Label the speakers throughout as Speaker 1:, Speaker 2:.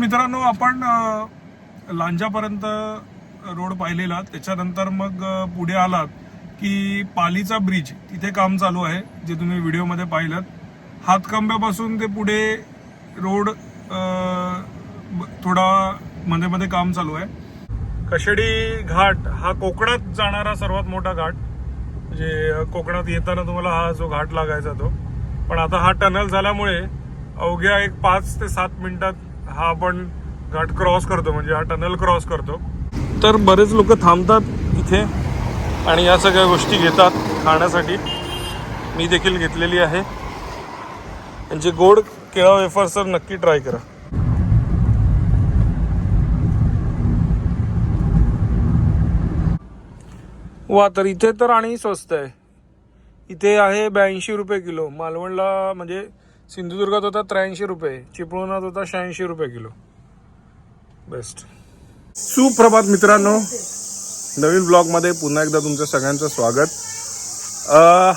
Speaker 1: मित्रांनो, आपण लांजापर्यंत रोड पाहिलेला, त्याच्यानंतर मग पुढे आलात की पालीचा ब्रिज, तिथे काम चालू आहे जे तुम्ही व्हिडिओमध्ये पाहिलं. हातकंब्यापासून ते पुढे रोड थोडा मध्ये मध्ये काम चालू आहे. कशेडी घाट हा कोकणात जाणारा सर्वात मोठा घाट, म्हणजे कोकणात येताना तुम्हाला हा जो घाट लागायचा तो, पण आता हा टनल झाल्यामुळे अवघ्या 5 ते 7 मिनिटात हा आपण घाट क्रॉस करतो, म्हणजे हा टनल क्रॉस करतो. तर बरेच लोक थांबतात इथे आणि या सगळ्या गोष्टी घेतात खाण्यासाठी. मी देखील घेतलेली आहे. म्हणजे गोड केळा वेफर्स तर नक्की ट्राय करा. वा, तर इथे तर आणि स्वस्त आहे. इथे आहे 82 रुपये किलो. मालवणला म्हणजे सिंधुदुर्गात होता 83 रुपये, चिपळुणात होता 86 रुपये किलो. बेस्ट. सुप्रभात मित्रांनो, नवीन ब्लॉगमध्ये पुन्हा एकदा तुमचं सगळ्यांचं स्वागत.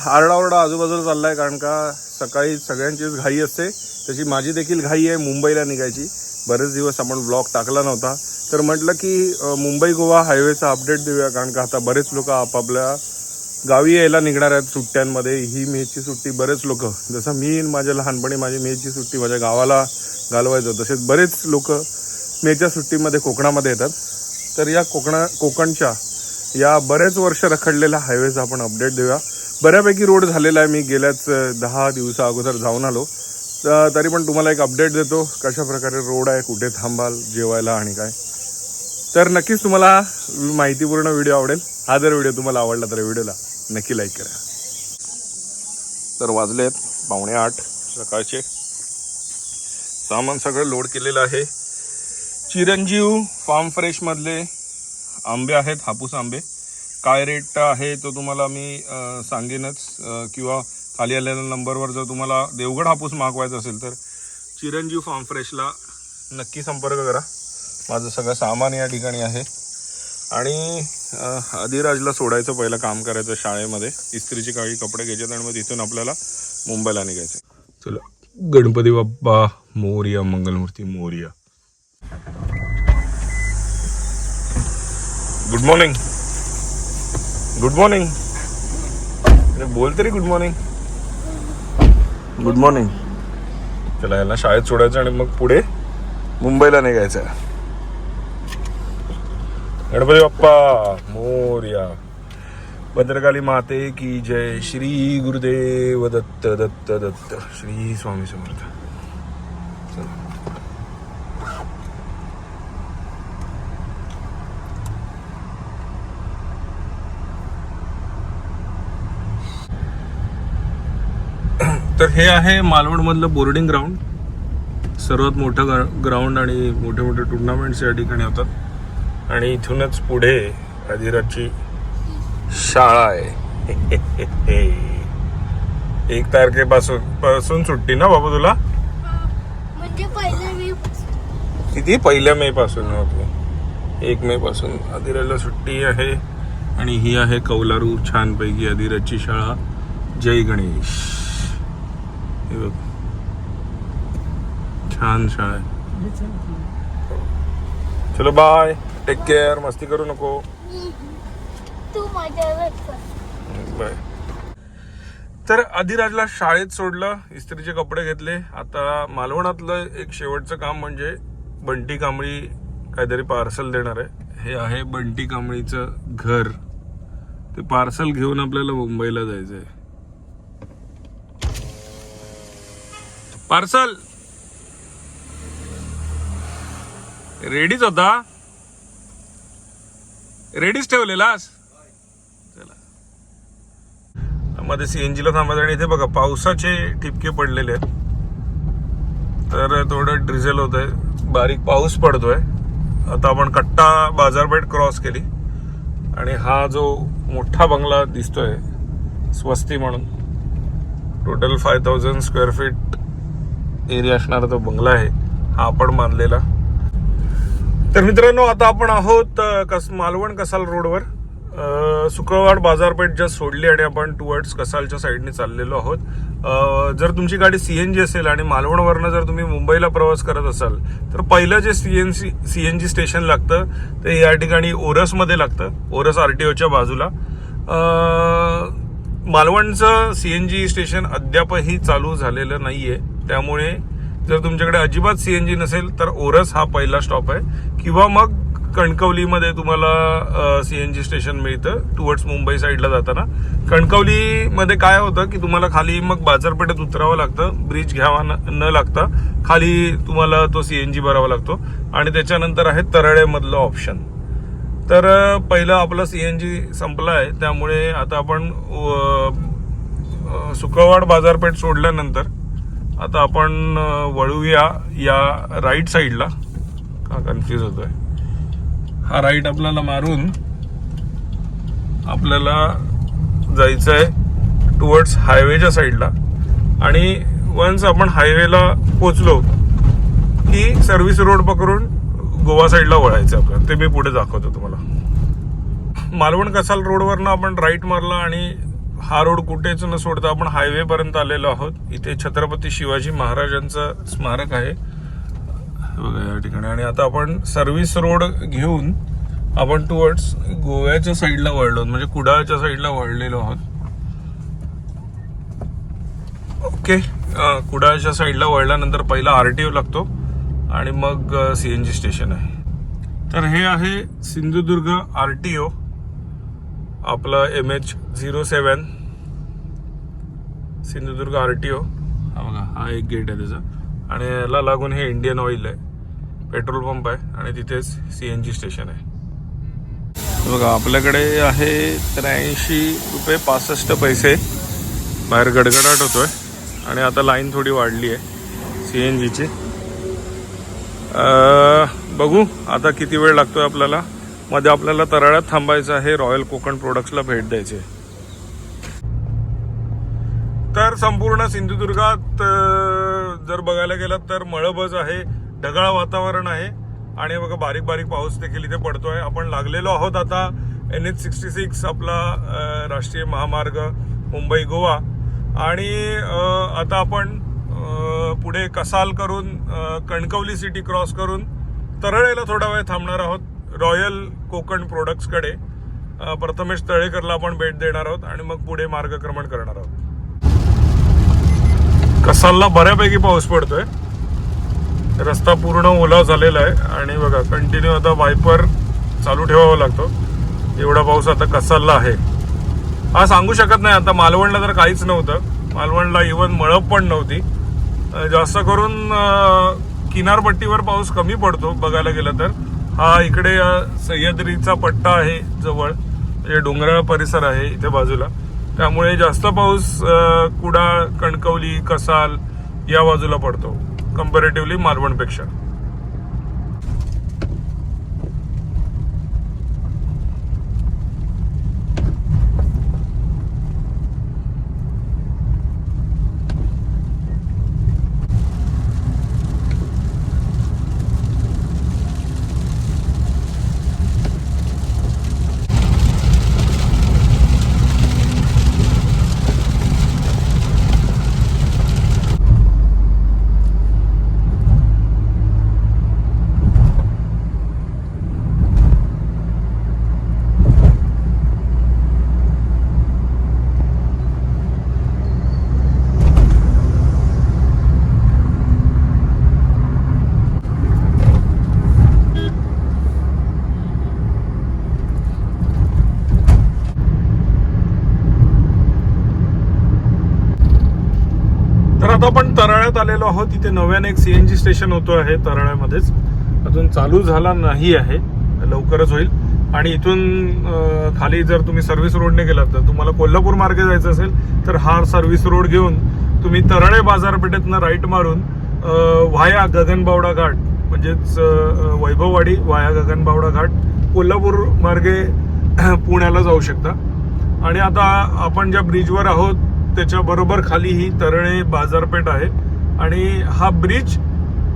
Speaker 1: आरडाओरडा आजूबाजूला चाललाय, कारण का सकाळी सगळ्यांचीच घाई असते, तशी माझी देखील घाई आहे मुंबईला निघायची. बरेच दिवस आपण ब्लॉग टाकला नव्हता, तर म्हटलं की मुंबई गोवा हायवेचा अपडेट देऊया, कारण का आता बरेच लोक आपापल्या गावी यायला निघणार आहेत सुट्ट्यांमध्ये. ही मेची सुट्टी बरेच लोक, जसं मी माझ्या लहानपणी माझी मेची सुट्टी माझ्या गावाला घालवायचो, तसेच बरेच लोक मेच्या सुट्टीमध्ये कोकणामध्ये येतात. तर या कोकणच्या या बरेच वर्ष रखडलेल्या हायवेचा आपण अपडेट देऊया. बऱ्यापैकी रोड झालेला आहे. मी गेल्याच 10 दिवसा अगोदर जाऊन आलो, तरी पण तुम्हाला एक अपडेट देतो कशा प्रकारे रोड आहे, कुठे थांबाल जेवायला आणि काय. तर नक्कीच तुम्हाला माहितीपूर्ण व्हिडिओ आवडेल. हा जर व्हिडिओ तुम्हाला आवडला तर व्हिडिओला नक्की लाईक करा. तर वाजलेत 7:45 सकाळचे. सामान सगळं लोड केलेलं आहे. चिरंजीव फार्म फ्रेश मधले आंबे आहेत, हापूस आंबे. काय रेट आहे तो तुम्हाला मी सांगेनच, किंवा खाली आलेल्या नंबरवर जर तुम्हाला देवगड हापूस मागवायचा असेल तर चिरंजीव फार्म फ्रेशला नक्की संपर्क करा. माझं सगळं सामान या ठिकाणी आहे. आणि अधिराजला सोडायचं, पहिलं काम करायचं शाळेमध्ये, इस्त्रीची काळी कपडे घ्यायचे आणि मग तिथून आपल्याला मुंबईला निघायचं. चला, Ganpati Bappa Morya, Mangalmurti Morya. Good morning. Good morning. बोल तरी गुड मॉर्निंग. Good morning. चला, याला शाळेत सोडायचं आणि मग पुढे मुंबईला निघायचं. गणपती बाप्पा मोरया. भद्रकाली माते की जय. श्री गुरुदेव दत्त दत्त दत्त. श्री स्वामी समर्थ. तर हे आहे मालवण मधलं बोर्डिंग ग्राउंड, सर्वात मोठं ग्राउंड, आणि मोठे मोठे टुर्नामेंट्स या ठिकाणी होतात. आणि इथूनच पुढे अधिराजची शाळा आहे. 1 तारखेपासून सुट्टी ना बाबा तुला?
Speaker 2: म्हणजे
Speaker 1: किती? 1 मे पासून. ओके, 1 मे पासून अधिराजला सुट्टी आहे. आणि ही आहे कौलारू छानपैकी अधिराजची शाळा. जय गणेश. छान शाळा आहे. चलो बाय, टेक केअर. मस्ती करू नको.
Speaker 2: तू माझ्या
Speaker 1: बाय. तर अधिराजला शाळेत सोडलं, इस्त्रीचे कपडे घेतले. आता मालवणातलं एक शेवटचं काम म्हणजे बंटी कांबळी काहीतरी पार्सल देणार आहे. हे आहे बंटी कांबळीचं घर. ते पार्सल घेऊन आपल्याला मुंबईला जायचं आहे. पार्सल रेडीच होता, रेडीच ठेवलेलास. चला, मध्ये सीएनजी ला थांबायचं. आणि इथे बघा पावसाचे ठिपके पडलेले आहेत, तर थोडं ड्रिझल होत आहे, बारीक पाऊस पडतोय. आता आपण कट्टा बाजारपेठ क्रॉस केली आणि हा जो मोठा बंगला दिसतोय स्वस्ती म्हणून, टोटल 5000 स्क्वेअर फीट एरिया असणारा तो बंगला आहे, हा आपण बांधलेला. तर मित्रांनो, आता आपण आहोत मालवण कसाल रोडवर. शुक्रवार बाजारपेठ जस्ट सोडली आणि आपण टुवर्ड्स कसालच्या साईडने चाललेलो आहोत. जर तुमची गाडी सीएनजी असेल आणि मालवणवरनं जर तुम्ही मुंबईला प्रवास करत असाल तर पहिलं जे सीएनजी स्टेशन लागतं ते या ठिकाणी ओरसमध्ये लागतं, ओरस आरटीओच्या बाजूला. मालवणचं सीएनजी स्टेशन अद्यापही चालू झालेलं नाहीये, त्यामुळे जर तुमच्याकडे अजिबात सीएनजी नसेल तर ओरस हा पहिला स्टॉप आहे, किंवा मग कणकवलीमध्ये तुम्हाला सीएनजी स्टेशन मिळतं टुवर्ड्स मुंबई साईडला जाताना. कणकवलीमध्ये काय होतं की तुम्हाला खाली मग बाजारपेठेत उतरावं लागतं, ब्रिज घ्यावा न लागता खाली तुम्हाला तो सीएनजी भरावा लागतो, आणि त्याच्यानंतर आहे तरळेमधलं ऑप्शन. तर पहिलं आपलं सीएनजी संपलं आहे, त्यामुळे आता आपण शुक्रवार बाजारपेठ सोडल्यानंतर आता आपण वळूया या राईट साईडला. का कन्फ्यूज होतोय, हा राईट आपल्याला मारून आपल्याला जायचं आहे टुवर्ड्स हायवेच्या साईडला, आणि वन्स आपण हायवेला पोचलो की सर्व्हिस रोड पकडून गोवा साईडला वळायचं आपल्याला. ते मी पुढे दाखवतो तुम्हाला. मालवण कसाल रोडवरनं आपण राईट मारला आणि हा रोड कुठेच न सोडता आपण हायवे पर्यंत आलेलो आहोत. इथे छत्रपती शिवाजी महाराजांचं स्मारक आहे बघा या ठिकाणी, आणि आता आपण सर्व्हिस रोड घेऊन आपण टुवर्ड्स गोव्याच्या साईडला वळलो, म्हणजे कुडाळच्या साईडला वळलेलो आहोत. ओके, कुडाळच्या साईडला वळल्यानंतर पहिला आरटीओ लागतो आणि मग सीएनजी स्टेशन आहे. तर हे आहे सिंधुदुर्ग आरटीओ, आपला MH07 सिंधुदुर्ग आरटीओ. हा बघा, हा एक गेट आहे त्याचा, आणि याला लागून हे इंडियन ऑइल आहे, पेट्रोल पंप आहे, आणि तिथेच सीएनजी स्टेशन आहे. बघा आपल्याकडे आहे 83 रुपये 65 पैसे. बाहेर गडगडाट होतोय आणि आता लाईन थोडी वाढली आहे सीएनजीची. बघू आता किती वेळ लागतोय आपल्याला. मध्ये आपल्याला तराळ्यात थांबायचं आहे, रॉयल कोकण प्रोडक्ट्सला भेट द्यायची. तर संपूर्ण सिंधुदुर्गात जर बघायला गेलं तर मळबज आहे, ढगाळ वातावरण आहे, आणि बघा बारीक बारीक पाऊस देखील इथे पडतोय. आपण लागलेलो आहोत आता NH66 आपला राष्ट्रीय महामार्ग मुंबई गोवा, आणि आता आपण पुढे कसाल करून कणकवली सिटी क्रॉस करून तरळेला थोडा वेळ थांबणार आहोत रॉयल कोकण प्रोडक्ट्सकडे. प्रथमेश तळेकरला आपण भेट देणार आहोत आणि मग पुढे मार्गक्रमण करणार आहोत. कसालला बऱ्यापैकी पाऊस पडतोय, रस्ता पूर्ण ओला झालेला आहे, आणि बघा कंटिन्यू आता वायपर चालू ठेवावा लागतो, एवढा पाऊस आता कसालला आहे. हा सांगू शकत नाही, आता मालवणला तर काहीच नव्हतं, मालवणला इव्हन मळब पण नव्हती. जास्त करून किनारपट्टीवर पाऊस कमी पडतो बघायला गेलं तर. हा इकडे सह्याद्रीचा पट्टा आहे जवळ, म्हणजे डोंगराळ परिसर आहे इथे बाजूला, त्यामुळे जास्त पाऊस कुडाळ, कणकवली, कसाल या बाजूला पडतो कंपॅरेटिव्हली मालवणपेक्षा. आता आपण तराळ्यात आलेलो आहोत. इथे नव्याने एक सीएनजी स्टेशन होतो आहे तराळ्यामध्येच, अजून चालू झाला नाही आहे, लवकरच होईल. आणि इथून खाली जर तुम्ही सर्व्हिस रोडने गेलात तर तुम्हाला कोल्हापूर मार्गे जायचं असेल तर हा सर्व्हिस रोड घेऊन तुम्ही तराळे बाजारपेठेतनं राईट मारून व्हाया गगनबावडा घाट म्हणजेच वैभववाडी व्हाया गगनबावडा घाट कोल्हापूर मार्गे पुण्याला जाऊ शकता. आणि आता आपण ज्या ब्रिजवर आहोत त्याच्या बरोबर खाली ही तरळे बाजारपेठ आहे, आणि हा ब्रिज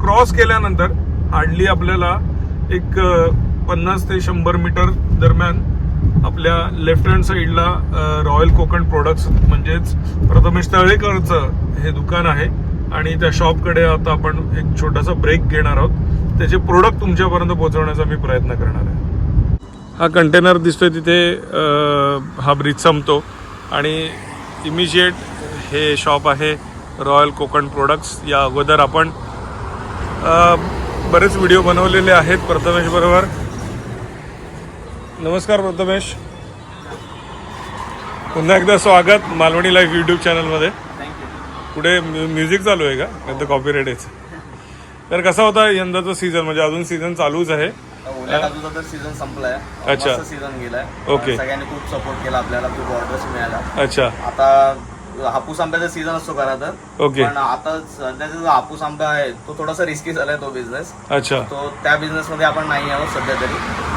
Speaker 1: क्रॉस केल्यानंतर हार्डली आपल्याला एक 50 ते 100 मीटर दरम्यान आपल्या लेफ्ट हँड साईडला रॉयल कोकण प्रोडक्ट्स म्हणजेच प्रथमेश तळेकरचं हे दुकान आहे आणि त्या शॉपकडे आता आपण एक छोटासा ब्रेक घेणार आहोत. त्याचे प्रोडक्ट तुमच्यापर्यंत पोहोचवण्याचा मी प्रयत्न करणार आहे. हा कंटेनर दिसतोय तिथे हा ब्रिज संपतो आणि इमिजिएट हे शॉप आहे रॉयल कोकण प्रोडक्ट्स. या अगोदर आपण बरेच व्हिडिओ बनवलेले आहेत प्रथमेश बरोबर. नमस्कार प्रथमेश, पुन्हा एकदा स्वागत मालवणी लाईव्ह यूट्यूब चॅनलमध्ये. पुढे म्युझिक चालू आहे का, नाही तर कॉपीराईट यायचं. तर कसा होता यंदाचा सीझन, म्हणजे अजून सीझन चालूच आहे?
Speaker 3: ओल्या काजूचा तर सीझन संपलाय.
Speaker 1: अच्छा.
Speaker 3: सीझन गेलाय.
Speaker 1: ओके.
Speaker 3: सगळ्यांनी खूप सपोर्ट केला आपल्याला, खूप ऑर्डर्स मिळाल्या.
Speaker 1: अच्छा.
Speaker 3: आता हापूस आंब्याचा सीझन असतो खरा तर,
Speaker 1: ओके.
Speaker 3: पण आता सध्याचा जो हापूस आंबा आहे तो थोडासा रिस्की झालाय तो बिझनेस.
Speaker 1: अच्छा.
Speaker 3: तो त्या बिझनेस मध्ये आपण नाही आहोत सध्या तरी.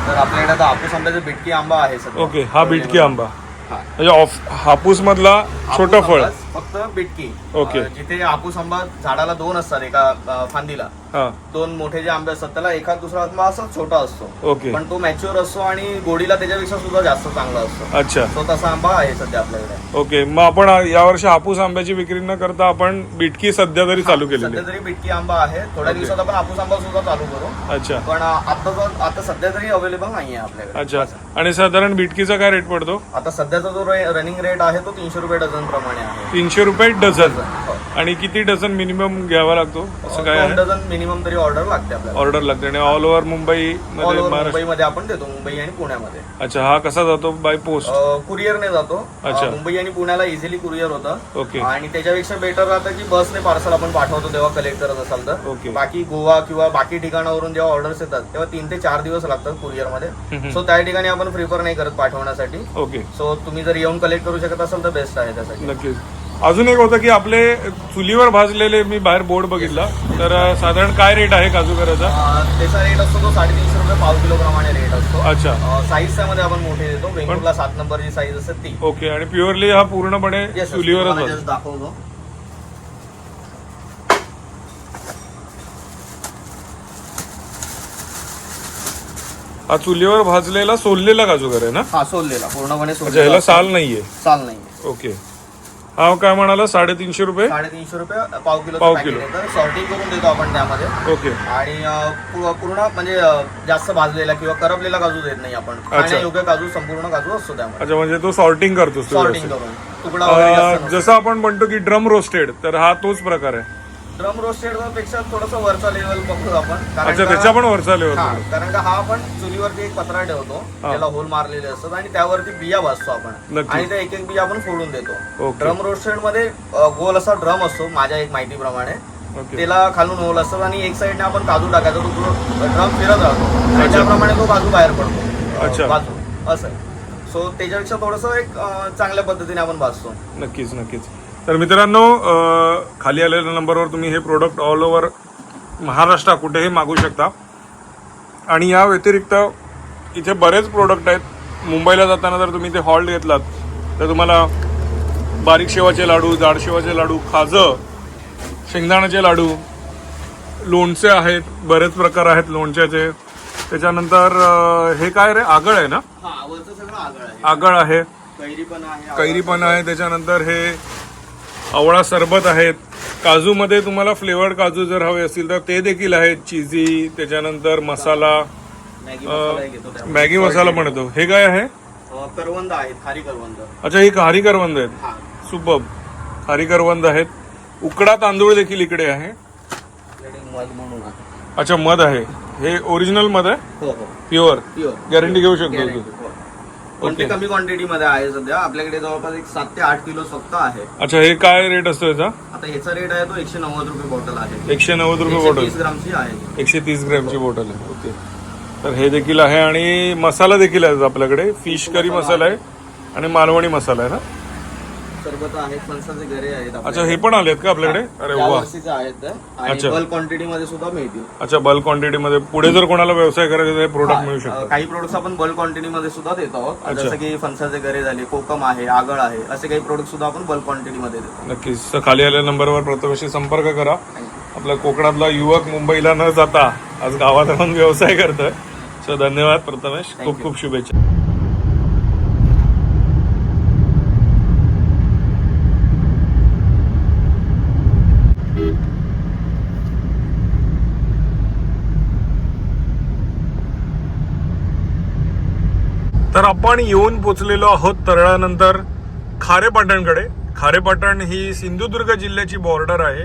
Speaker 3: तर आपल्याकडे आता हापूस आंब्याचा बिटकी आंबा आहे सध्या.
Speaker 1: ओके, हा बिटकी आंबा
Speaker 3: हा.
Speaker 1: म्हणजे हापूस मधला छोटं फळ.
Speaker 3: फक्त बिटकी.
Speaker 1: ओके.
Speaker 3: जिथे हापूस आंबा झाडाला दोन असतात, एका फांदीला
Speaker 1: हा.
Speaker 3: दोन मोठे जे आंबे असतात त्याला एखाद दुसरा आंबा असा छोटा असतो.
Speaker 1: ओके.
Speaker 3: पण तो मॅच्युअर असतो आणि गोडीला त्याच्यापेक्षा सुद्धा जास्त चांगला असतो.
Speaker 1: अच्छा.
Speaker 3: तो तसा आंबा आहे सध्या आपल्याकडे.
Speaker 1: ओके, मग आपण यावर्षी हापूस आंब्याची विक्री न करता आपण बिटकी सध्या तरी चालू केलेली
Speaker 3: सध्या
Speaker 1: आहे.
Speaker 3: तरी बिटकी आंबा आहे. थोड्या
Speaker 1: ओके.
Speaker 3: दिवसात आपण हापूस आंबा सुद्धा चालू करू.
Speaker 1: अच्छा.
Speaker 3: पण आता सध्या तरी अवेलेबल नाहीये आपल्याकडे.
Speaker 1: अच्छा. आणि साधारण बिटकीचा काय रेट पडतो?
Speaker 3: आता सध्याचा जो रनिंग रेट आहे तो 300 रुपये डझन प्रमाणे आहे.
Speaker 1: 300 रुपये डझन.
Speaker 3: हो.
Speaker 1: आणि किती डझन मिनिमम घ्यावा लागतो असं काय
Speaker 3: 2
Speaker 1: आहे?
Speaker 3: डझन मिनिमम तरी ऑर्डर लागते आपल्याला.
Speaker 1: ऑर्डर लागते. आणि ऑल ओव्हर मुंबई
Speaker 3: ऑल
Speaker 1: मध्ये,
Speaker 3: ओव्हर
Speaker 1: महाराष्ट्र?
Speaker 3: मुंबईमध्ये आपण देतो, मुंबई आणि पुण्यामध्ये.
Speaker 1: अच्छा, हा कसा जातो? By post?
Speaker 3: कुरिअरने जातो.
Speaker 1: अच्छा.
Speaker 3: मुंबई आणि पुण्याला इझिली कुरिअर होतं.
Speaker 1: ओके.
Speaker 3: आणि त्याच्यापेक्षा बेटर राहतं की बसने पार्सल आपण पाठवतो तेव्हा कलेक्ट करत असाल तर.
Speaker 1: ओके.
Speaker 3: बाकी गोवा किंवा बाकी ठिकाणावरून जेव्हा ऑर्डर्स येतात तेव्हा 3 ते 4 दिवस लागतात कुरिअरमध्ये. सो त्या ठिकाणी आपण प्रिफर नाही करत पाठवण्यासाठी.
Speaker 1: ओके.
Speaker 3: सो तुम्ही जर येऊन कलेक्ट करू शकत असाल तर बेस्ट आहे त्यासाठी.
Speaker 1: नक्कीच. अजून एक होतं की आपले चुलीवर भाजलेले मी बाहेर बोर्ड बघितला, तर साधारण काय रेट आहे काजूगराचा?
Speaker 3: त्याचा रेट असतो तो 350 रुपये पाव किलो प्रमाणे रेट असतो.
Speaker 1: अच्छा.
Speaker 3: साईजच्या मध्ये आपण मोठे देतो. बेंगळूरला 7 नंबरची साईज असते ती.
Speaker 1: ओके. आणि प्युअरली हा पूर्णपणे
Speaker 3: Yes,
Speaker 1: चुलीवरच
Speaker 3: तुम्हाला
Speaker 1: भाजतो?
Speaker 3: just दाखवतो.
Speaker 1: हा चुलीवर भाजलेला सोललेला काजूगर आहे ना?
Speaker 3: हा, सोललेला, पूर्णपणे
Speaker 1: अच्छा,
Speaker 3: सोललेला.
Speaker 1: ह्याला साल नाहीये?
Speaker 3: साल नाहीये.
Speaker 1: ओके. हा काय म्हणाला? 350 रुपये?
Speaker 3: 350 रुपये पाव किलो.
Speaker 1: पाव किलो.
Speaker 3: सॉर्टिंग करून देतो आपण त्यामध्ये.
Speaker 1: ओके.
Speaker 3: आणि पूर्ण म्हणजे जास्त भाजलेला किंवा करपलेला काजू देत नाही आपण.
Speaker 1: अच्छा.
Speaker 3: खाण्यायोग्य काजू, संपूर्ण काजू असतो त्यामध्ये.
Speaker 1: अच्छा, म्हणजे तो सॉर्टिंग करतो?
Speaker 3: सॉर्टिंग करून तुकडा वगैरे जास्त नसतो.
Speaker 1: जसं आपण म्हणतो की ड्रम रोस्टेड, तर हा तोच प्रकार आहे?
Speaker 3: ड्रम रोस्टेड पेक्षा थोडासा वरचा लेवल बघतो आपण.
Speaker 1: अच्छा, त्याच्या पण वरचा लेवल?
Speaker 3: कारण का हा आपण चुलीवरती एक पत्रा ठेवतो, त्याला होल मारलेले असतात आणि त्यावरती बिया भाजतो आपण.
Speaker 1: नक्की.
Speaker 3: आणि त्या एक एक बिया आपण फोडून देतो.
Speaker 1: ओके.
Speaker 3: ड्रम रोस्टेड मध्ये गोल असा ड्रम असतो माझ्या एक माहितीप्रमाणे.
Speaker 1: ओके.
Speaker 3: त्याला खालून होल असतात आणि एक साईडने आपण काजू टाकायचा, तो ड्रम फिरत राहतो आणि त्याप्रमाणे तो काजू बाहेर पडतो.
Speaker 1: अच्छा.
Speaker 3: बाजू असं आहे. सो त्याच्यापेक्षा थोडंसं एक चांगल्या पद्धतीने आपण भाजतो.
Speaker 1: नक्कीच नक्कीच. तर मित्रांनो, खाली आलेल्या नंबरवर तुम्ही हे प्रोडक्ट ऑल ओव्हर महाराष्ट्र कुठेही मागू शकता. आणि या व्यतिरिक्त इथे बरेच प्रोडक्ट आहेत. मुंबईला जाताना जर तुम्ही ते हॉल्ट घेतलात तर तुम्हाला बारीक शेवाचे लाडू, जाड शेवाचे लाडू, खाजं, शेंगदाण्याचे लाडू, लोणचे आहेत, बरेच प्रकार आहेत लोणच्याचे. त्याच्यानंतर हे काय रे, आगळ आहे ना?
Speaker 3: वरचं सगळं आगळ आहे.
Speaker 1: आगळ आहे,
Speaker 3: कैरी पण आहे.
Speaker 1: कैरी पण आहे. त्याच्यानंतर हे आवळा सरबत आहेत. काजूमध्ये तुम्हाला फ्लेवर्ड काजू जर हवे असतील तर ते देखील आहेत. चिझी, त्याच्यानंतर मसाला,
Speaker 3: मॅगी मसाला घेतो त्यामध्ये.
Speaker 1: मॅगी मसाला पण येतो. हे काय आहे?
Speaker 3: करवंद आहेत, खारी करवंद.
Speaker 1: अच्छा, ही खारी करवंद आहेत.
Speaker 3: हा.
Speaker 1: सुपर्ब. खारी करवंद आहेत. उकडा तांदूळ देखील इकडे आहे.
Speaker 3: आपल्याकडे मध म्हणून आहे.
Speaker 1: अच्छा, मध आहे. हे ओरिजिनल मध आहे?
Speaker 3: हो हो,
Speaker 1: प्युअर?
Speaker 3: प्युअर.
Speaker 1: गॅरंटी घेऊ शकतो
Speaker 3: Guarantee,
Speaker 1: तू?
Speaker 3: हो. पण ते कमी क्वांटिटी मध्ये आहे सध्या. आपल्याकडे जवळपास एक 7 ते 8 किलो फक्त आहे.
Speaker 1: अच्छा, हे काय रेट असतो याचा?
Speaker 3: आता ह्याचा रेट आहे तो 190 रुपये बॉटल आहे.
Speaker 1: 190 रुपये
Speaker 3: 130
Speaker 1: बॉटल?
Speaker 3: ग्रामची आहे.
Speaker 1: 130 ग्रॅमची बॉटल आहे. ओके. तर हे देखील आहे. आणि मसाला देखील आहे आपल्याकडे. फिश करी मसाला आहे आणि मालवणी मसाला आहे ना?
Speaker 3: सरबत आहेत, फणसाचे गरे आहेत.
Speaker 1: अच्छा, हे पण आलेत का आपल्याकडे? अरे वा.
Speaker 3: वर्षीचे आहेत ते. आणि
Speaker 1: अच्छा.
Speaker 3: बल्क क्वांटिटी मध्ये सुद्धा मिळतील.
Speaker 1: अच्छा, बल्क क्वांटिटी मध्ये. पुढे जर कोणाला व्यवसाय करायचा, हे प्रोडक्ट मिळू शकतात?
Speaker 3: काही प्रोडक्ट्स आपण बल्क क्वांटिटी मध्ये सुद्धा देत आहोत.
Speaker 1: अच्छा.
Speaker 3: जसं की फणसाचे गरे झाले, कोकम आहे, आगळ आहे, असे काही प्रोडक्ट सुद्धा आपण बल्क क्वांटिटी मध्ये देतो.
Speaker 1: नक्कीच. तर खाली आलेल्या नंबरवर प्रथमेशशी संपर्क करा. आपल्या कोकणातला युवक मुंबईला न जाता आज गावात राहून व्यवसाय करतोय. सो धन्यवाद प्रथमेश, खूप खूप शुभेच्छा. तर आपण येऊन पोचलेलो आहोत तरळानंतर खारेपाटणकडे. खारेपाटण ही सिंधुदुर्ग जिल्ह्याची बॉर्डर आहे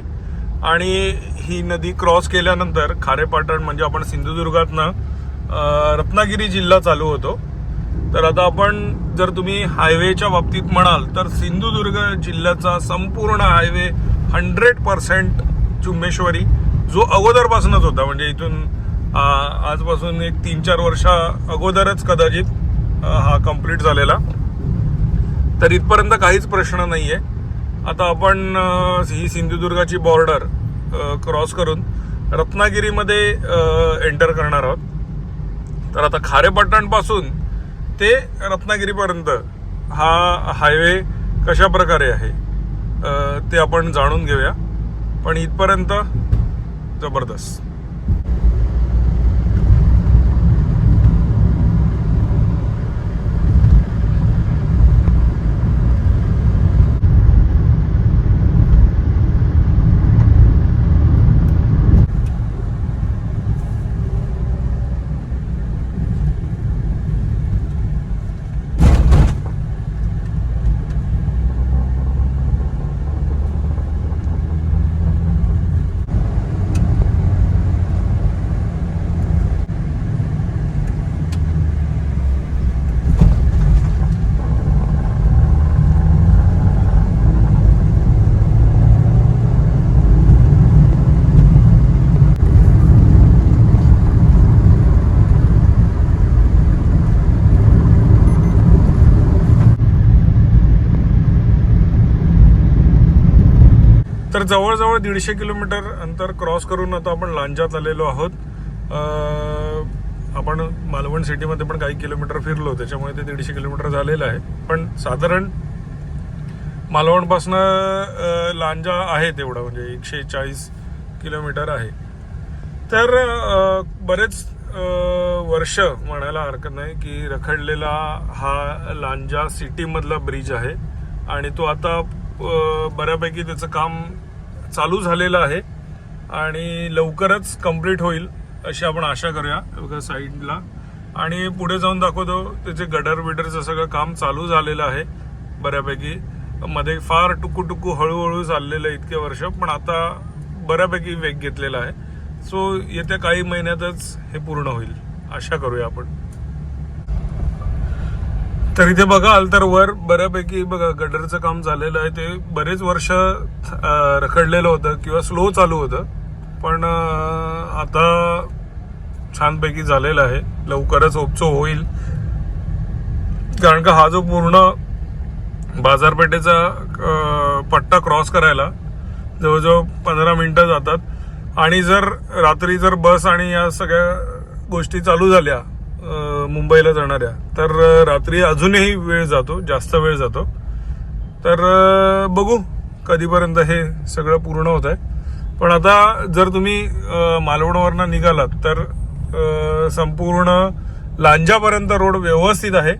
Speaker 1: आणि ही नदी क्रॉस केल्यानंतर खारेपाटण म्हणजे आपण सिंधुदुर्गातनं रत्नागिरी जिल्हा चालू होतो. तर आता आपण जर तुम्ही हायवेच्या बाबतीत म्हणाल तर सिंधुदुर्ग जिल्ह्याचा संपूर्ण हायवे 100% चुम्मेश्वरी जो अगोदरपासूनच होता, म्हणजे इथून आजपासून एक 3-4 वर्षा अगोदरच कदाचित हा कंप्लीट झालेला. तर इथपर्यंत काहीच प्रश्न नाहीये. आता आपण ही सिंधुदुर्गाची बॉर्डर क्रॉस करून रत्नागिरीमध्ये एंटर करणार आहोत. तर आता खारेपाटण पासून ते रत्नागिरीपर्यंत हा हायवे कशा प्रकारे आहे ते आपण जाणून घेऊया. पण इथपर्यंत जबरदस्त. तर जवळजवळ 150 किलोमीटर अंतर क्रॉस करून आता आपण लांजात आलेलो आहोत. आपण मालवण सिटीमध्ये पण काही किलोमीटर फिरलो, त्याच्यामुळे ते 150 किलोमीटर झालेलं आहे. पण साधारण मालवणपासनं लांजा आहे तेवढं, म्हणजे 140 किलोमीटर आहे. तर बरेच वर्ष म्हणायला हरकत नाही की रखडलेला हा लांजा सिटीमधला ब्रिज आहे आणि तो आता बऱ्यापैकी त्याचं काम चालू झालेलं आहे आणि लवकरच कंप्लीट होईल अशी आपण आशा करूया. बघा साईडला आणि पुढे जाऊन दाखवतो त्याचे गडर बिडरचं सगळं काम चालू झालेलं आहे बऱ्यापैकी. मध्ये फार टुकू हळूहळू चाललेलं आहे इतके वर्ष, पण आता बऱ्यापैकी वेग घेतलेला आहे. सो येत्या काही महिन्यातच हे पूर्ण होईल आशा करूया आपण. तर इथे बघाल तर वर बऱ्यापैकी बघा गडरचं काम झालेलं आहे. ते बरेच वर्ष रखडलेलं होतं किंवा स्लो चालू होतं, पण आता छानपैकी झालेलं आहे. लवकरच ओपचो होईल, कारण का हा जो पूर्ण बाजारपेठेचा पट्टा क्रॉस करायला जवळजवळ 15 मिनिटं जातात आणि जर रात्री जर बस आणि या सगळ्या गोष्टी चालू झाल्या मुंबईला जाणाऱ्या तर रात्री अजूनही वेळ जातो, जास्त वेळ जातो. तर बघू कधीपर्यंत हे सगळं पूर्ण होत आहे. पण आता जर तुम्ही मालवणवरनं निघालात तर संपूर्ण लांजापर्यंत रोड व्यवस्थित आहे.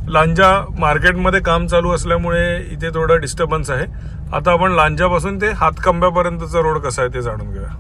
Speaker 1: लांजा मार्केटमध्ये काम चालू असल्यामुळे इथे थोडं डिस्टर्बन्स आहे. आता आपण लांजापासून ते हातकंब्यापर्यंतचा रोड कसा आहे ते जाणून घेऊया.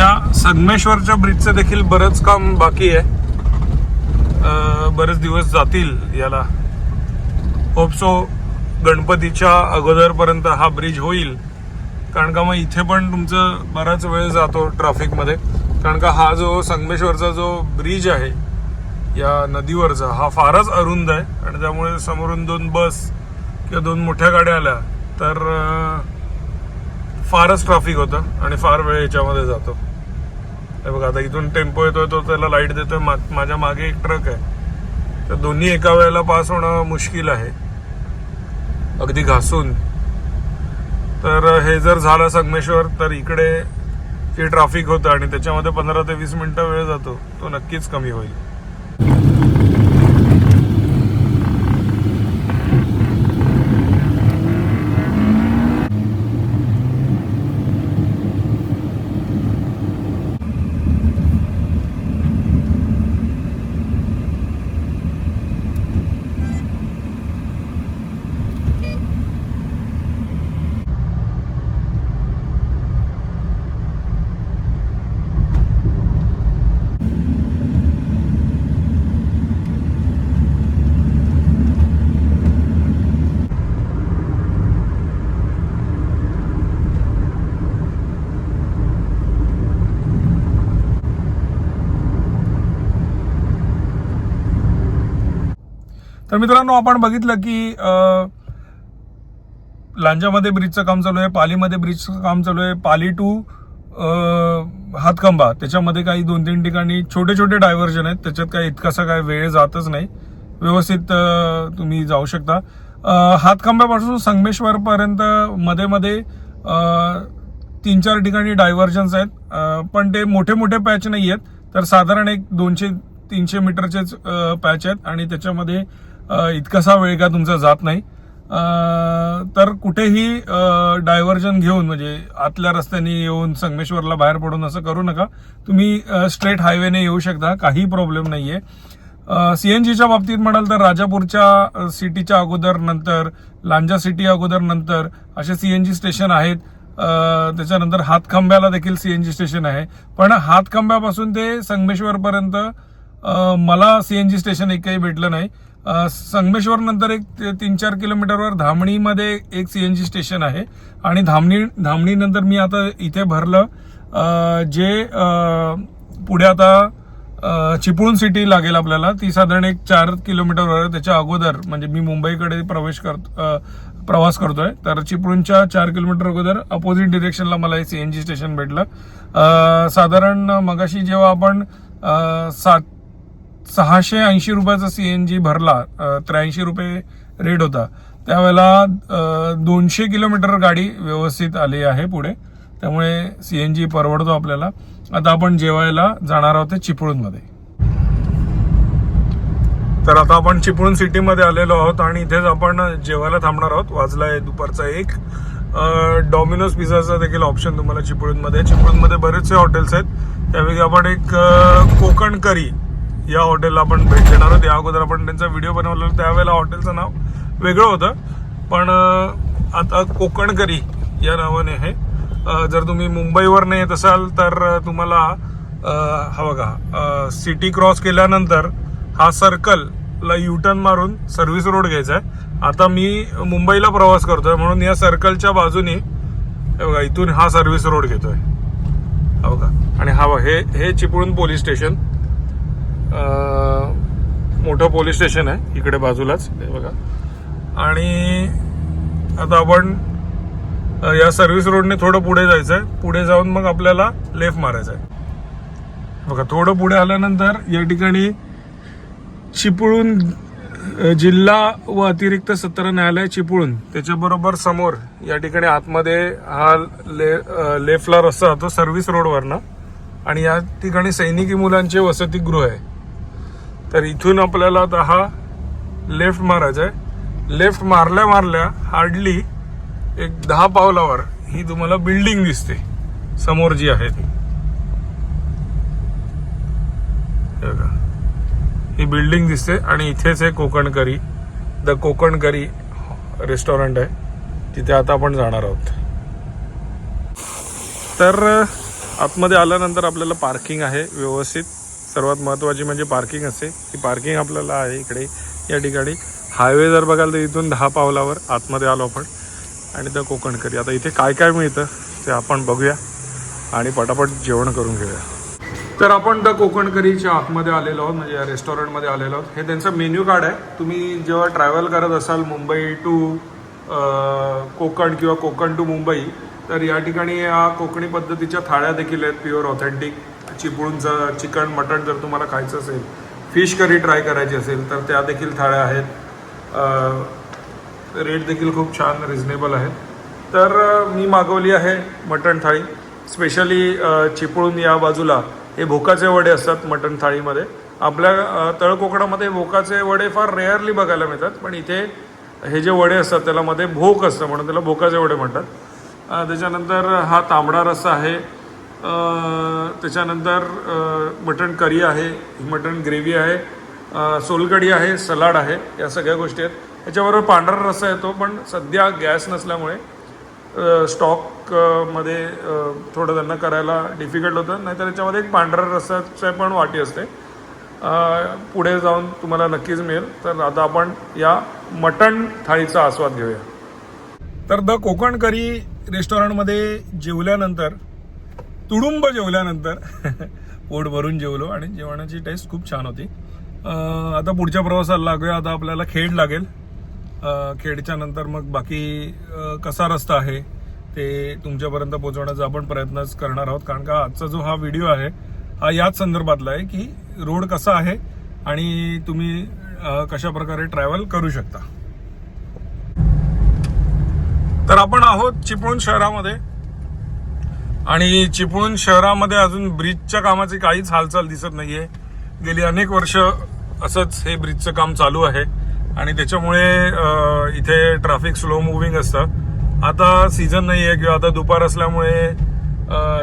Speaker 1: या संगमेश्वरच्या ब्रिजचं देखील बरंच काम बाकी आहे. बरेच दिवस जातील याला. होपसो गणपतीच्या अगोदरपर्यंत हा ब्रिज होईल, कारण का मग इथे पण तुमचं बराच वेळ जातो ट्रॅफिकमध्ये. कारण का हा जो संगमेश्वरचा जो ब्रिज आहे या नदीवरचा, हा फारच अरुंद आहे आणि त्यामुळे समोरून 2 बस किंवा 2 मोठ्या गाड्या आल्या तर फारच ट्रॅफिक होतं आणि फार वेळ याच्यामध्ये जातो. हे बघा, आता इथून टेम्पो येतोय, तो त्याला लाईट देतोय, माझ्या मागे एक ट्रक आहे, तर दोन्ही एका वेळेला पास होणं मुश्किल आहे अगदी घासून. तर हे जर झालं संगमेश्वर, तर इकडे जे ट्रॅफिक होतं आणि त्याच्यामध्ये 15 ते 20 मिनिटं वेळ जातो, तो नक्कीच कमी होईल. तर मित्रांनो, आपण बघितलं की लांजामध्ये ब्रिजचं काम चालू आहे, पालीमध्ये ब्रिजचं काम चालू आहे. पाली टू हातखंबा, त्याच्यामध्ये काही 2-3 ठिकाणी छोटे छोटे डायव्हर्जन आहेत, त्याच्यात काही इतकासा काय वेळ जातच नाही, व्यवस्थित तुम्ही जाऊ शकता. हातखंब्यापासून संगमेश्वर पर्यंत मध्ये मध्ये 3-4 ठिकाणी डायव्हर्जन्स आहेत, पण ते मोठे मोठे पॅच नाही आहेत. तर साधारण एक 200-300 मीटरचेच पॅच आहेत आणि त्याच्यामध्ये इतकासा वेळ का तुमचा जात नाही. तर कुठेही डायव्हर्जन घेऊन, म्हणजे आतल्या रस्त्याने येऊन संगमेश्वरला बाहेर पडून असं करू नका. तुम्ही स्ट्रेट हायवेने येऊ शकता, काही प्रॉब्लेम नाहीये. सीएनजीच्या बाबतीत म्हणाल तर राजापूरच्या सिटीच्या अगोदर नंतर, लांजा सिटी अगोदर नंतर असे सीएनजी स्टेशन आहेत. त्याच्यानंतर हातखंब्याला देखील सीएनजी स्टेशन आहे, पण हातखंब्यापासून ते संगमेश्वर पर्यंत मला सीएनजी स्टेशन एकही भेटलं नाही. संगमेश्वर नंतर एक 3-4 किलोमीटरवर धामणीमध्ये एक सीएनजी स्टेशन आहे आणि धामणी नंतर मी आता इथे भरलं, जे पुढे आता चिपळूण सिटी लागेल आपल्याला, ती साधारण एक 4 किलोमीटरवर. त्याच्या अगोदर म्हणजे मी मुंबईकडे प्रवास करतोय, तर चिपळूणच्या 4 किलोमीटर अगोदर अपोजिट डिरेक्शनला मला एक सीएनजी स्टेशन भेटलं. साधारण मगाशी जेव्हा आपण 680 रुपयाचा सीएनजी भरला, 83 रुपये रेट होता, त्यावेळेला 200 किलोमीटर गाडी व्यवस्थित आली आहे पुढे, त्यामुळे सीएनजी परवडतो आपल्याला. आता आपण जेवायला जाणार आहोत चिपळूणमध्ये. तर आता आपण चिपळूण सिटीमध्ये आलेलो आहोत आणि इथेच आपण जेवायला थांबणार आहोत. वाजलाय दुपारचा 1. डॉमिनोज पिझ्झाचा देखील ऑप्शन तुम्हाला चिपळूणमध्ये बरेचसे हॉटेल्स आहेत. त्यापैकी आपण एक कोकण करी या हॉटेलला आपण भेट देणार आहोत. या अगोदर आपण त्यांचा व्हिडिओ बनवलेला, त्यावेळेला हॉटेलचं नाव वेगळं होतं, पण आता कोकण करी या नावाने आहे. जर तुम्ही मुंबईवर येत असाल तर तुम्हाला हा बघा, सिटी क्रॉस केल्यानंतर हा सर्कलला युटर्न मारून सर्व्हिस रोड घ्यायचा आहे. आता मी मुंबईला प्रवास करतोय म्हणून या सर्कलच्या बाजूने बघा, इथून हा सर्व्हिस रोड घेतोय, हा बघा. आणि हा हे चिपळूण पोलीस स्टेशन, मोठं पोलीस स्टेशन आहे इकडे बाजूलाच, हे बघा. आणि आता आपण या सर्व्हिस रोडने थोडं पुढे जायचं आहे. पुढे जाऊन मग आपल्याला लेफ्ट मारायचं आहे. बघा, थोडं पुढे आल्यानंतर या ठिकाणी चिपळूण जिल्हा व अतिरिक्त सत्र न्यायालय चिपळूण, त्याच्याबरोबर समोर या ठिकाणी आतमध्ये हा लेफ्टला रस्ता जातो सर्व्हिस रोडवरनं, आणि या ठिकाणी सैनिकी मुलांचे वसतिगृह आहे. तर इथून आपल्याला आता हा लेफ्ट मारायचा आहे. लेफ्ट मारल्या हार्डली एक 10 पावलावर ही तुम्हाला बिल्डिंग दिसते समोर जी आहे ती, बघा, ही बिल्डिंग दिसते. आणि इथेच आहे कोकण करी, द कोकण करी रेस्टॉरंट आहे, तिथे आता आपण जाणार आहोत. तर आतमध्ये आल्यानंतर आपल्याला पार्किंग आहे व्यवस्थित. सर्वात महत्त्वाची म्हणजे पार्किंग असते. ही पार्किंग आपल्याला आहे इकडे या ठिकाणी. हायवे जर बघाल तर इथून 10 पावलावर आतमध्ये आलो आपण. आणि तर कोकण करी. आता इथे काय काय मिळतं ते आपण बघूया आणि पटापट जेवण करून घेऊया. तर आपण द कोकण करीच्या आतमध्ये आलेलो आहोत, म्हणजे या रेस्टॉरंटमध्ये आलेलो आहोत. हे त्यांचं मेन्यू कार्ड आहे. तुम्ही जेव्हा ट्रॅव्हल करत असाल मुंबई टू कोकण किंवा कोकण टू मुंबई, तर या ठिकाणी या कोकणी पद्धतीच्या थाळ्या देखील आहेत, प्युअर ऑथेंटिक. चिपळूणचं चिकन मटण जर तुम्हाला खायचं असेल, फिश करी ट्राय करायची असेल तर त्या देखील थाळ्या आहेत. रेट देखील खूप छान रिझनेबल आहेत. तर मी मागवली आहे मटण थाळी. स्पेशली चिपळूण या बाजूला हे भोकाचे वडे असतात मटण थाळीमध्ये. आपल्या तळ कोकणामध्ये भोकाचे वडे फार रेअरली बघायला मिळतात, पण इथे हे जे वडे असतात त्याला मध्ये भोक असतं म्हणून त्याला भोकाचे वडे म्हणतात. त्याच्यानंतर हा तांबडा रस्सा आहे. त्याच्यानंतर मटण करी आहे, मटण ग्रेव्ही आहे, सोलकढी आहे, सलाड आहे. या सगळ्या गोष्टी आहेत. याच्याबरोबर पांढरा रस्सा येतो, पण सध्या गॅस नसल्यामुळे स्टॉकमध्ये थोडं त्यांना करायला डिफिकल्ट होतं. नाहीतर याच्यामध्ये एक पांढरा रस्साची पण वाटी असते. पुढे जाऊन तुम्हाला नक्कीच मिळेल. तर आता आपण या मटण थाळीचा आस्वाद घेऊया. तर द कोकण करी रेस्टॉरंटमध्ये जेवल्यानंतर, तुडुंब जेवल्यानंतर पोट भरून जेवलो आणि जेवणाची टेस्ट खूप छान होती. आता पुढच्या प्रवासाला लागूया. आता आपल्याला खेड लागेल. खेडच्या नंतर मग बाकी कसा रस्ता आहे ते तुमच्यापर्यंत पोहोचवण्याचा आपण प्रयत्नच करणार आहोत. कारण का आजचा जो हा व्हिडिओ आहे हा याच संदर्भातला आहे की रोड कसा आहे आणि तुम्ही कशा प्रकारे ट्रॅव्हल करू शकता. तर आपण आहोत चिपळूण शहरामध्ये आणि चिपळूण शहरामध्ये अजून ब्रिजच्या कामाची काहीच हालचाल दिसत नाहीये. गेली अनेक वर्ष असंच हे ब्रिजचं काम चालू आहे आणि त्याच्यामुळे इथे ट्रॅफिक स्लो मुव्हिंग असतं. आता सीझन नाही आहे किंवा आता दुपार असल्यामुळे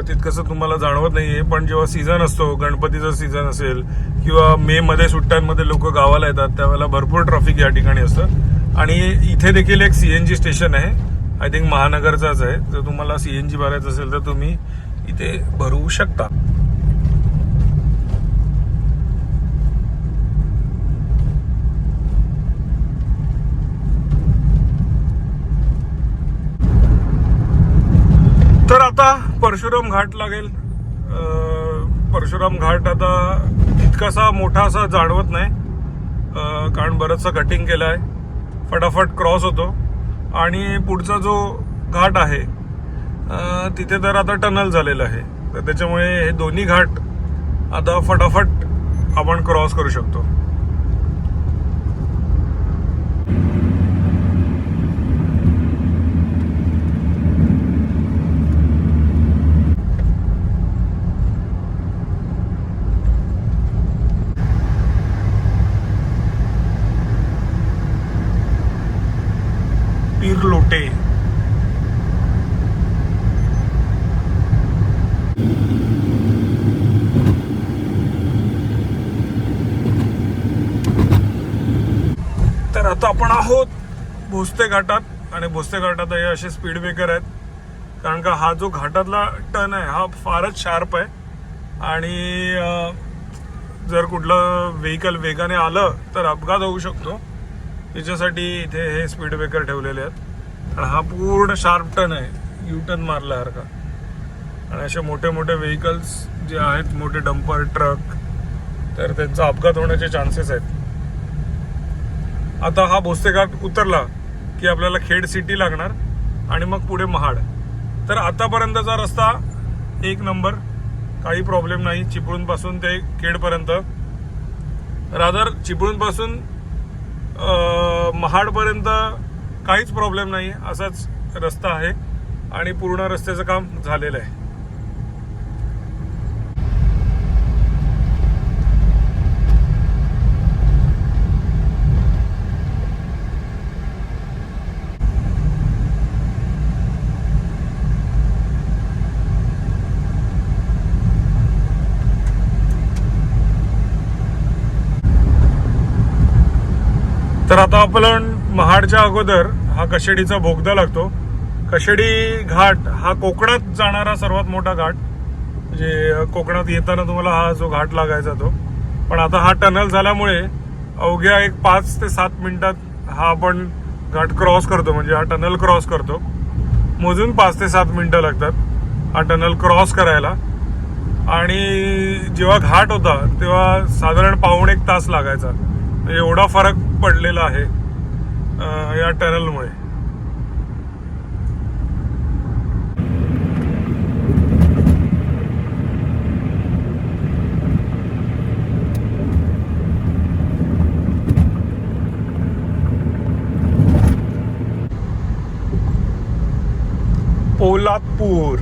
Speaker 1: तितकंसं तुम्हाला जाणवत नाही आहे. पण जेव्हा सीझन असतो, गणपतीचा सीझन असेल किंवा मे मध्ये सुट्ट्यांमध्ये लोक गावाला येतात, त्यावेळेला भरपूर ट्रॅफिक या ठिकाणी असतं. आणि इथे देखील एक CNG स्टेशन आहे, आय थिंक महानगरचाच आहे. जर तुम्हाला CNG भरायचं असेल तर तुम्ही इथे भरू शकता. तर आता परशुराम घाट लागेल. परशुराम घाट आता इतकासा मोठा असा जाणवत नाही, कारण बरंचसं कटिंग केलं आहे. फटाफट क्रॉस होतो आणि पुढचा जो घाट आहे तिथे तर आता टनल झालेलं आहे. तर त्याच्यामुळे हे दोन्ही घाट आता फटाफट आपण क्रॉस करू शकतो. पीर लोटे. तर आता आपण आहोत भोसते घाटात आणि भोसते घाटात हे असे स्पीड ब्रेकर आहेत. कारण का हा जो घाटातला टर्न आहे हा फारच शार्प आहे आणि जर कुठलं व्हेकल वेगाने आलं तर अपघात होऊ शकतो. त्याच्यासाठी इथे हे स्पीड ब्रेकर ठेवलेले आहेत. आणि हा पूर्ण शार्प टर्न आहे, यू टर्न मारल्यासारखा. आणि असे मोठे मोठे व्हेकल्स जे आहेत, मोठे डंपर ट्रक, तर त्यांचा अपघात होण्याचे चान्सेस आहेत. आता हा भोसते घाट उतरला की आपल्याला खेड सिटी लागणार आणि मग पुढे महाड. तर आतापर्यंतचा रस्ता एक नंबर, काही प्रॉब्लेम नाही. चिपळूण पासून ते खेडपर्यंत, रादर चिपळूण पासून महाडपर्यंत काहीच प्रॉब्लेम नाही, असाच रस्ता आहे आणि पूर्ण रस्त्याचं काम झालेलं आहे. तर आता आपण महाडच्या अगोदर हा कशेडीचा बोगदा लागतो. कशेडी घाट हा कोकणात जाणारा सर्वात मोठा घाट. म्हणजे कोकणात येताना तुम्हाला हा जो घाट लागायचा तो. पण आता हा टनल झाल्यामुळे अवघ्या एक 5 ते 7 मिनिटात हा आपण घाट क्रॉस करतो. म्हणजे हा टनल क्रॉस करतो. मोजून 5 ते 7 मिनिटं लागतात हा टनल क्रॉस करायला. आणि जेव्हा घाट होता तेव्हा साधारण पाऊण 1 तास लागायचा. म्हणजे एवढा फरक पडलेला आहे या टनलमुळे. पोलादपूर.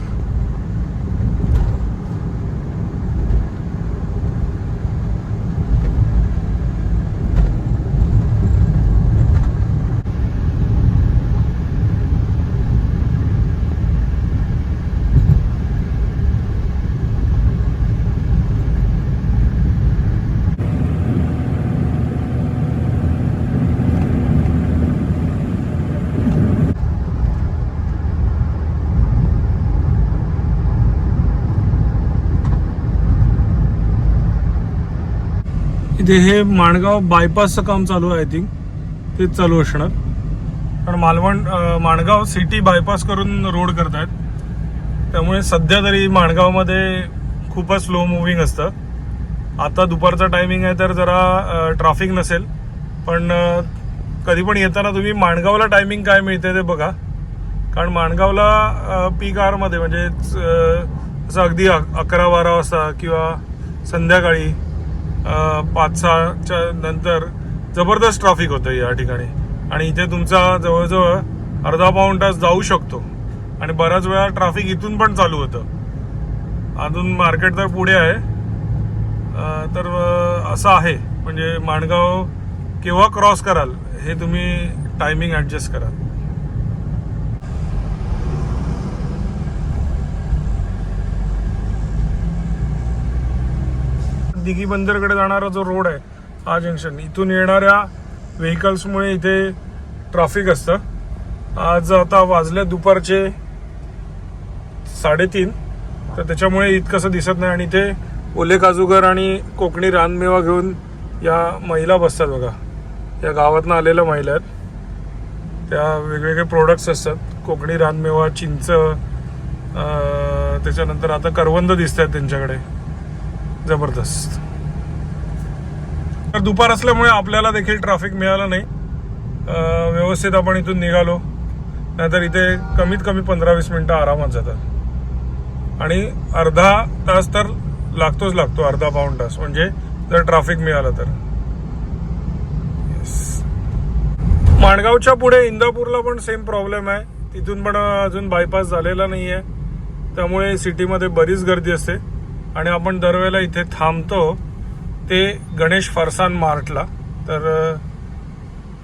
Speaker 1: इथे हे माणगाव बायपासचं काम चालू आहे. आय थिंक तेच चालू असणार. कारण माणगाव सिटी बायपास करून रोड करतायत. त्यामुळे सध्या तरी माणगावमध्ये खूपच स्लो मुव्हिंग असतं. आता दुपारचा टायमिंग आहे तर जरा ट्रॅफिक नसेल. पण कधी पण येताना तुम्ही माणगावला टायमिंग काय मिळते ते बघा. कारण माणगावला पीक आवरमध्ये म्हणजे असं अगदी 11-12 वाजता किंवा संध्याकाळी 5-6च्या नंतर जबरदस्त ट्रॅफिक होतं या ठिकाणी. आणि इथे तुमचा जवळजवळ अर्धा पाऊण तास जाऊ शकतो. आणि बऱ्याच वेळा ट्रॅफिक इथून पण चालू होतं. अजून मार्केट तर पुढे आहे. तर असं आहे. म्हणजे माणगाव केव्हा क्रॉस कराल हे तुम्ही टायमिंग ॲडजस्ट करा. दिघी बंदरकडे जाणारा जो रोड आहे हा जंक्शन, इथून येणाऱ्या व्हेकल्समुळे इथे ट्रॅफिक असतं. आज आता वाजले दुपारचे 3:30 तर त्याच्यामुळे इतकंसं दिसत नाही. आणि इथे ओले काजूगर आणि कोकणी रानमेवा घेऊन या महिला बसतात बघा. या गावातनं आलेल्या महिला आहेत. त्या वेगवेगळे प्रोडक्ट्स असतात. कोकणी रानमेवा, चिंच, त्याच्यानंतर आता करवंद दिसत आहेत त्यांच्याकडे. जबरदस्त. तर दुपार असल्यामुळे आपल्याला देखील ट्रॅफिक मिळालं नाही. व्यवस्थित आपण इथून निघालो. नाहीतर इथे कमीत कमी 15-20 मिनिटं आरामात जातात. आणि अर्धा तास तर लागतोच लागतो. अर्धा पाऊण तास म्हणजे जर ट्रॅफिक मिळालं तर. माणगावच्या पुढे इंदापूरला पण सेम प्रॉब्लेम आहे. तिथून पण अजून बायपास झालेला नाही आहे. त्यामुळे सिटीमध्ये बरीच गर्दी असते. आणि आपण दरवेळेला इथे थांबतो ते गणेश फरसान मार्टला. तर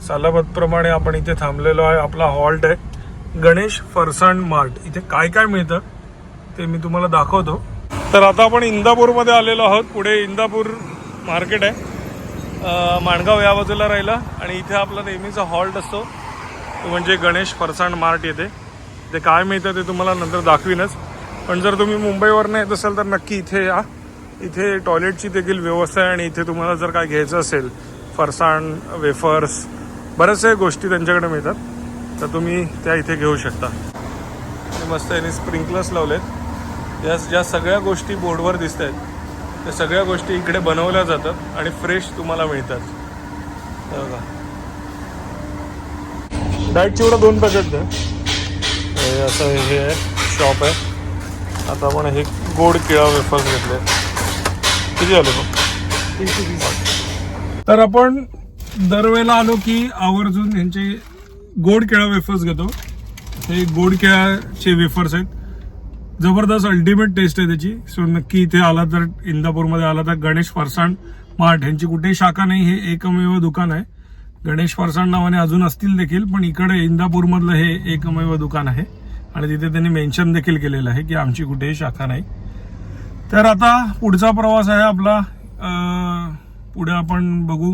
Speaker 1: सालाबतप्रमाणे आपण इथे थांबलेलो आहे. आपला हॉल्ट आहे गणेश फरसान मार्ट. इथे काय काय मिळतं ते मी तुम्हाला दाखवतो. तर आता आपण इंदापूरमध्ये आलेलो आहोत. पुढे इंदापूर मार्केट आहे. माणगाव या बाजूला राहिला. आणि इथे आपला नेहमीचा हॉल्ट असतो तो म्हणजे गणेश फरसान मार्ट. येते ते काय मिळतं ते तुम्हाला नंतर दाखवीनच. पण जर तुम्ही मुंबईवरनं येत असाल तर नक्की इथे या. इथे टॉयलेटची देखील व्यवस्था आहे. आणि इथे तुम्हाला जर काय घ्यायचं असेल फरसाण, वेफर्स, बऱ्याचशा गोष्टी त्यांच्याकडे मिळतात. तर तुम्ही त्या इथे घेऊ शकता. आणि मस्त यांनी स्प्रिंकलर्स लावलेत. ज्या सगळ्या गोष्टी बोर्डवर दिसत आहेत त्या सगळ्या गोष्टी इकडे बनवल्या जातात आणि फ्रेश तुम्हाला मिळतात. बघा डाएट चिवडा 2 पॅकेट द्या. असं हे आहे शॉप आहे. आता आपण हे गोड केळा वेफर्स घेतले. किती झाले मग? तर आपण दरवेळेला आलो की आवर्जून यांचे गोड केळा वेफर्स घेतो. हे गोड केळाचे वेफर्स आहेत. जबरदस्त अल्टिमेट टेस्ट आहे त्याची. सो नक्की इथे आला तर इंदापूरमध्ये आला तर गणेश फरसाण मार्ट ह्यांची कुठेही शाखा नाही. हे एकमेव दुकान आहे. गणेश फरसाण नावाने अजून असतील देखील पण इकडे इंदापूरमधलं हे एकमेव दुकान आहे. आणि तिथे त्यांनी मेन्शन देखील केलेलं आहे की आमची कुठेही शाखा नाही. तर आता पुढचा प्रवास आहे आपला. पुढे आपण बघू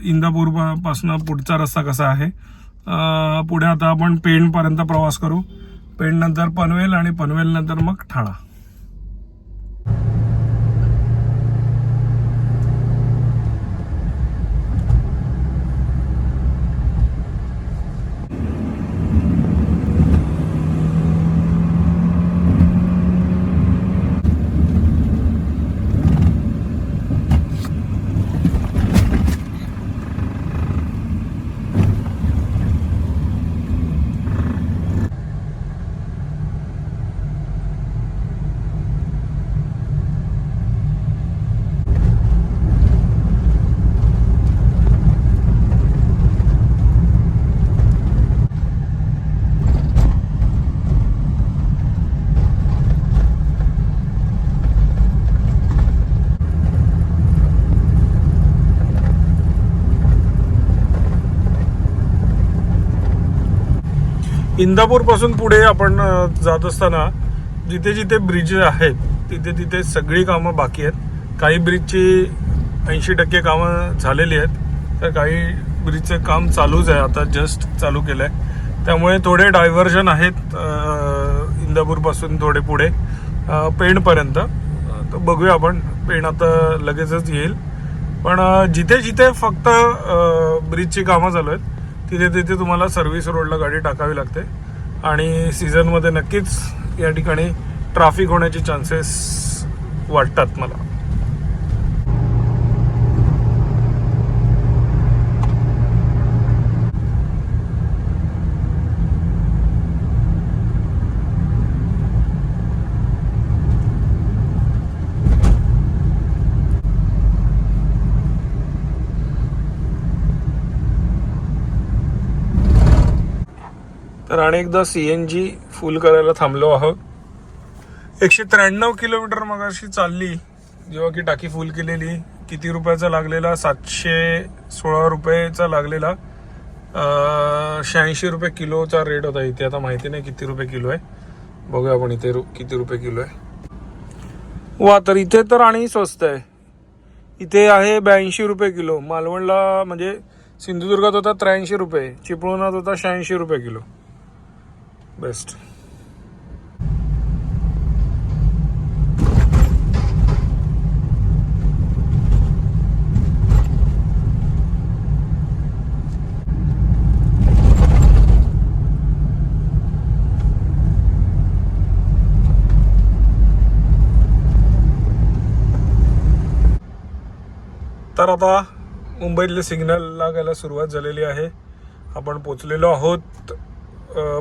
Speaker 1: इंदापूरपासून पुढचा रस्ता कसा आहे. पुढे आता आपण पेणपर्यंत प्रवास करू. पेण नंतर पनवेल आणि पनवेल नंतर मग ठाणा. इंदापूर पासून पुढे आपण जात असताना जिथे जिथे ब्रिज आहेत तिथे तिथे सगळी कामं बाकी आहेत. काही ब्रिजची 80% कामं झालेली आहेत, तर काही ब्रिजचं काम चालूच आहे, आता जस्ट चालू केलं आहे. त्यामुळे थोडे डायव्हर्जन आहेत इंदापूरपासून थोडे पुढे पेणपर्यंत. तर बघूया आपण, पेण आता लगेचच येईल. पण जिथे जिथे फक्त ब्रिजची कामं चालू आहेत तिथे तिथे तुम्हाला सर्व्हिस रोडला गाडी टाकावी लागते. आणि सीझनमध्ये नक्कीच या ठिकाणी ट्रॅफिक होण्याचे चान्सेस वाटतात मला. तर अनेकदा CNG फुल करायला थांबलो आहोत. 193 किलोमीटर मगाशी चालली जेव्हा की टाकी फुल केलेली. किती रुपयाचा लागलेला? 716 रुपयेचा लागलेला. 86 रुपये किलोचा रेट होता इथे. आता माहिती नाही किती रुपये किलो आहे, बघूया आपण इथे किती रुपये किलो आहे. वा, तर इथे तर आणि स्वस्त आहे. इथे आहे 82 रुपये किलो. मालवणला म्हणजे सिंधुदुर्गात होता 83 रुपये, चिपळुणात होता 86 रुपये किलो. बेस्ट. तर आता मुंबईतले सिग्नल लागायला सुरुवात झालेली आहे. आपण पोचलेलो आहोत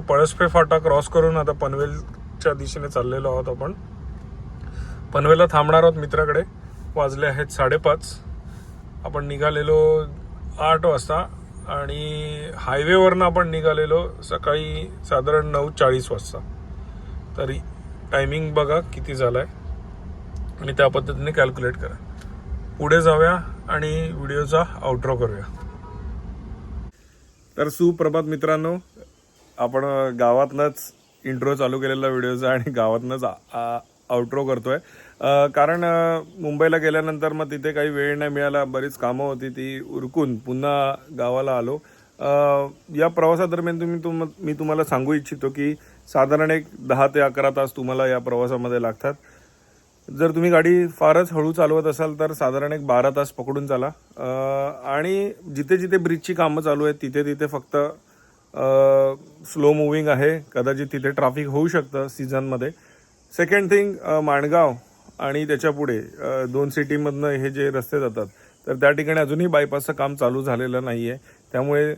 Speaker 1: पळसपे फाटा क्रॉस करून. आता पनवेलच्या दिशेने चाललेलो आहोत आपण. पनवेलला थांबणार आहोत मित्राकडे. वाजले आहेत 5:30. आपण निघालेलो 8 वाजता आणि हायवेवरनं आपण निघालेलो सकाळी साधारण 9:40 वाजता. तरी टायमिंग बघा किती झाला आहे आणि त्या पद्धतीने कॅल्क्युलेट करा. पुढे जाऊया आणि व्हिडिओचा आउट्रो करूया. तर सुप्रभात मित्रांनो, आपण गावातनंच इंट्रो चालू केलेला व्हिडिओचा आणि गावातनंच आउट्रो करतोय. कारण मुंबईला गेल्यानंतर मग तिथे काही वेळ नाही मिळाला, बरीच कामं होती, ती उरकून पुन्हा गावाला आलो. या प्रवासादरम्यान मी तुम्हाला सांगू इच्छितो की साधारण एक 10 ते 11 तास तुम्हाला या प्रवासामध्ये लागतात. जर तुम्ही गाडी फारच हळू चालवत असाल तर साधारण एक 12 तास पकडून चाला. आणि जिथे जिथे ब्रिजची कामं चालू आहेत तिथे तिथे फक्त स्लो मुव्हिंग आहे. कदाचित तिथे ट्रॅफिक होऊ शकतं सीझनमध्ये. सेकंड थिंग, माणगाव आणि त्याच्या पुढे 2 सिटीमधनं हे जे रस्ते जातात तर त्या ठिकाणी अजूनही बायपासचं काम चालू झालेलं नाही आहे. त्यामुळे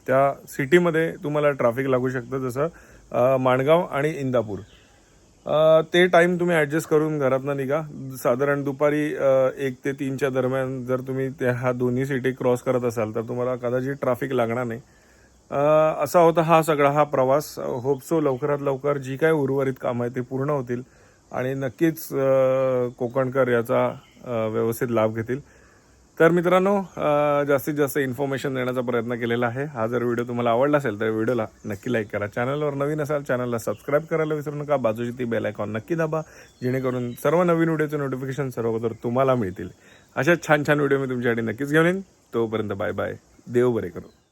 Speaker 1: त्या सिटीमध्ये तुम्हाला ट्रॅफिक लागू शकतं, जसं माणगाव आणि इंदापूर. ते टाईम तुम्ही ॲडजस्ट करून घरातनं निघा. साधारण दुपारी 1 ते 3च्या दरम्यान जर तुम्ही ह्या दोन्ही सिटी क्रॉस करत असाल तर तुम्हाला कदाचित ट्रॅफिक लागणार नाही. असा होता हा प्रवास. होपसो लवकरात लवकर जी काय उर्वरित काम आहे ते पूर्ण होतील आणि नक्कीच कोकणकर याचा व्यवस्थित लाभ घेतील. तर मित्रांनो, जास्तीत जास्त इन्फॉर्मेशन देण्याचा प्रयत्न केलेला आहे. हा जर व्हिडिओ तुम्हाला आवडला असेल तर व्हिडिओला नक्की लाईक करा. चॅनलवर नवीन असाल चॅनलला सबस्क्राईब करायला विसरू नका. बाजूची ती बेल आयकॉन नक्की दाबा, जेणेकरून सर्व नवीन व्हिडिओचे नोटिफिकेशन सर्वत्र तुम्हाला मिळतील. अशा छान छान व्हिडिओ मी तुमच्यासाठी नक्कीच घेऊन येईन. तोपर्यंत बाय बाय. देव बरे करो.